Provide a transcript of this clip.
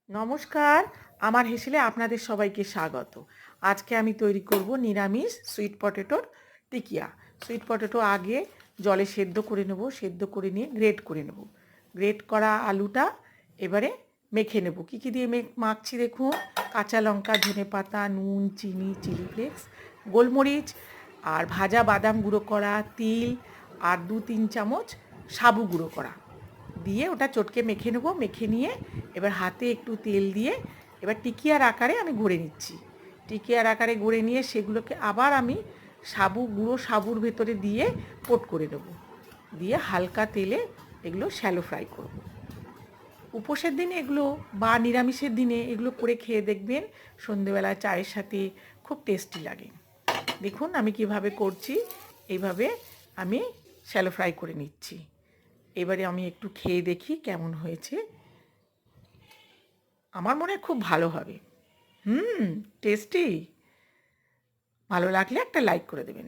নমস্কার, আমার হেসেলে আপনাদের সবাইকে স্বাগত। আজকে আমি তৈরি করব নিরামিষ সুইট পটেটোর টিকিয়া। সুইট পটেটো আগে জলে সেদ্ধ করে নেব, সেদ্ধ করে নিয়ে গ্রেট করে নেব। গ্রেট করা আলুটা এবারে মেখে নেব। কী দিয়ে মাখছি দেখুন, কাঁচা লঙ্কা, ধনেপাতা, নুন, চিনি, চিলি ফ্লেক্স, গোলমরিচ আর ভাজা বাদাম গুঁড়ো করা, তিল আর 2-3 চামচ সাবু গুঁড়ো করা দিয়ে ওটা চটকে মেখে নেবো। মেখে নিয়ে এবার হাতে একটু তেল দিয়ে এবার টিকিয়ার আকারে আমি গড়ে নিচ্ছি। টিকিয়ার আকারে গড়ে নিয়ে সেগুলোকে আবার আমি গুঁড়ো সাবুর ভেতরে দিয়ে কোট করে দেবো। দিয়ে হালকা তেলে এগুলো শ্যালো ফ্রাই করব। উপোসের দিনে এগুলো বা নিরামিষের দিনে এগুলো করে খেয়ে দেখবেন, সন্ধেবেলা চায়ের সাথে খুব টেস্টি লাগে। দেখুন আমি কিভাবে করছি, এইভাবে আমি শ্যালো ফ্রাই করে নিচ্ছি। এবারে আমি একটু খেয়ে দেখি কেমন হয়েছে। আমার মনে হয় খুব ভালো হবে। টেস্টি। ভালো লাগলে একটা লাইক করে দেবেন।